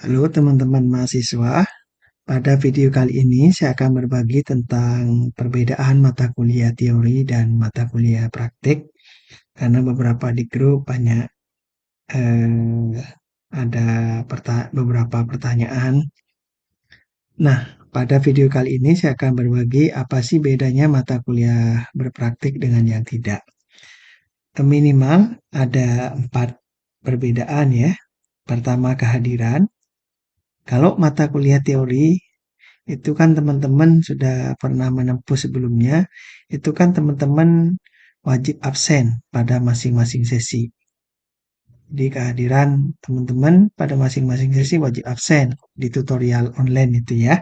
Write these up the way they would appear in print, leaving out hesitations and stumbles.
Halo teman-teman mahasiswa, pada video kali ini saya akan berbagi tentang perbedaan mata kuliah teori dan mata kuliah praktik. Karena beberapa di grup banyak eh, ada beberapa pertanyaan. Nah, pada video kali ini saya akan berbagi apa sih bedanya mata kuliah berpraktik dengan yang tidak. Minimal ada 4 perbedaan ya. Pertama kehadiran. Kalau mata kuliah teori itu kan teman-teman sudah pernah menempuh sebelumnya, itu kan teman-teman wajib absen pada masing-masing sesi. Jadi kehadiran teman-teman pada masing-masing sesi wajib absen di tutorial online itu ya.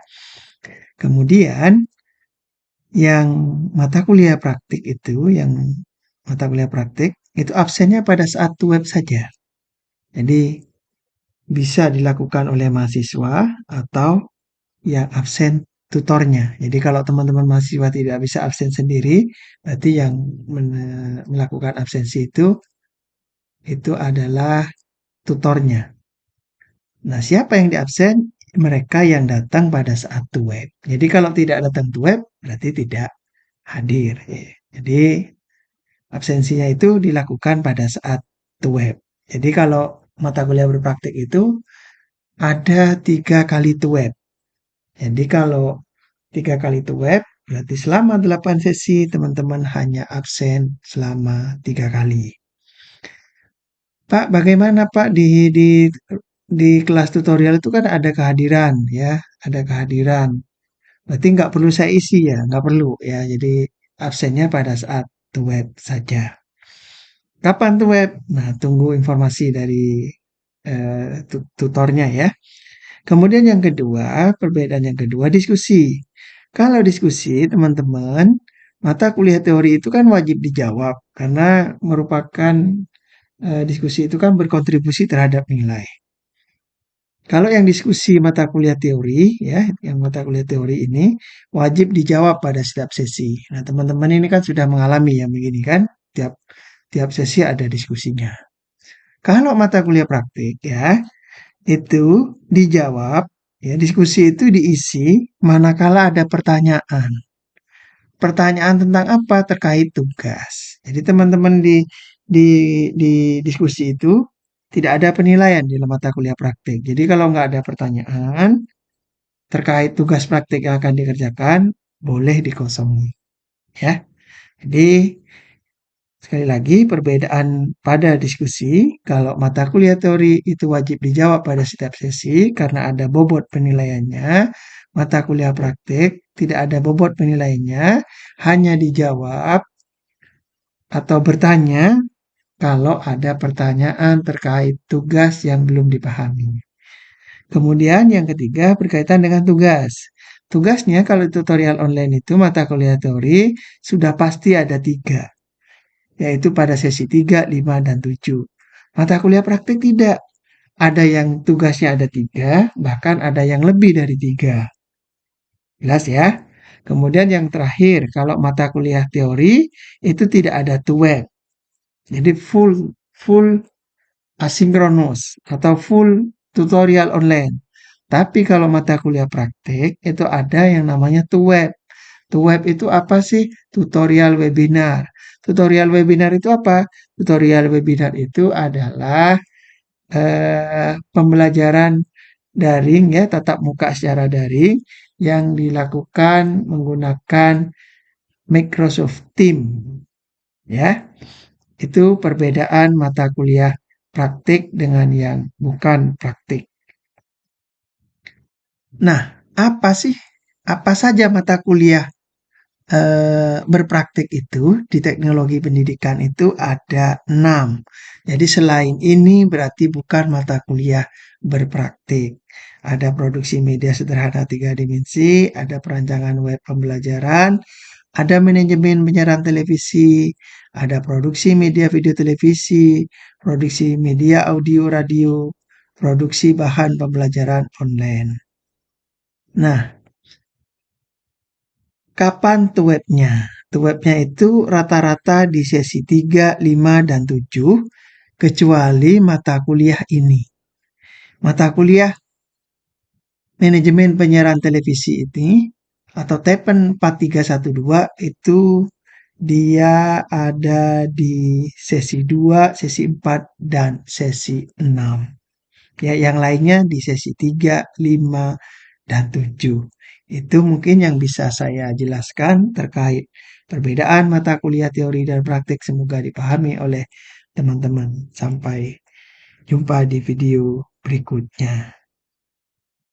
Kemudian yang mata kuliah praktik itu absennya pada saat web saja. Jadi bisa dilakukan oleh mahasiswa atau yang absen tutornya. Jadi kalau teman-teman mahasiswa tidak bisa absen sendiri, berarti yang melakukan absensi itu adalah tutornya. Nah, siapa yang diabsen? Mereka yang datang pada saat web. Jadi kalau tidak datang web, berarti tidak hadir. Jadi absensinya itu dilakukan pada saat web. Jadi kalau mata kuliah berpraktik itu ada 3 kali web. Jadi kalau 3 kali web, berarti selama 8 sesi teman-teman hanya absen selama 3 kali. Pak, bagaimana Pak di kelas tutorial itu kan ada kehadiran ya, ada kehadiran. Berarti nggak perlu saya isi ya, nggak perlu ya. Jadi absennya pada saat web saja. Kapan web? Nah, tunggu informasi dari tutornya ya. Kemudian yang kedua, perbedaan yang kedua diskusi. Kalau diskusi, teman-teman, mata kuliah teori itu kan wajib dijawab karena merupakan diskusi itu kan berkontribusi terhadap nilai. Kalau yang diskusi mata kuliah teori, ya, yang mata kuliah teori ini wajib dijawab pada setiap sesi. Nah, teman-teman ini kan sudah mengalami yang begini kan, tiap tiap sesi ada diskusinya. Kalau mata kuliah praktik ya, itu dijawab, ya, diskusi itu diisi manakala ada pertanyaan. Pertanyaan tentang apa? Terkait tugas. Jadi teman-teman di di diskusi itu tidak ada penilaian di dalam mata kuliah praktik. Jadi kalau nggak ada pertanyaan terkait tugas praktik yang akan dikerjakan, boleh dikosongi. Ya. Jadi sekali lagi perbedaan pada diskusi, kalau mata kuliah teori itu wajib dijawab pada setiap sesi karena ada bobot penilaiannya. Mata kuliah praktik tidak ada bobot penilaiannya, hanya dijawab atau bertanya kalau ada pertanyaan terkait tugas yang belum dipahami. Kemudian yang ketiga berkaitan dengan tugas. Tugasnya kalau tutorial online itu mata kuliah teori sudah pasti ada 3, yaitu pada sesi 3, 5, dan 7. Mata kuliah praktik tidak. Ada yang tugasnya ada 3, bahkan ada yang lebih dari 3. Jelas ya? Kemudian yang terakhir, kalau mata kuliah teori itu tidak ada web. Jadi full asinkronus atau full tutorial online. Tapi kalau mata kuliah praktik itu ada yang namanya web. Web itu apa sih? Tutorial webinar. Tutorial webinar itu apa? Tutorial webinar itu adalah pembelajaran daring ya, tatap muka secara daring yang dilakukan menggunakan Microsoft Teams ya. Itu perbedaan mata kuliah praktik dengan yang bukan praktik. Nah, apa saja mata kuliah berpraktik itu di teknologi pendidikan itu ada 6. Jadi selain ini berarti bukan mata kuliah berpraktik. Ada produksi media sederhana 3 dimensi, ada perancangan web pembelajaran, ada manajemen penyiaran televisi, ada produksi media video televisi, produksi media audio radio, produksi bahan pembelajaran online. Nah, kapan tuwebnya? Tuwebnya itu rata-rata di sesi 3, 5, dan 7, kecuali mata kuliah ini. Mata kuliah manajemen penyiaran televisi ini atau TEPEN 4312 itu dia ada di sesi 2, sesi 4, dan sesi 6. Ya, yang lainnya di sesi 3, 5, dan 7. Itu mungkin yang bisa saya jelaskan terkait perbedaan mata kuliah teori dan praktik. Semoga dipahami oleh teman-teman. Sampai jumpa di video berikutnya.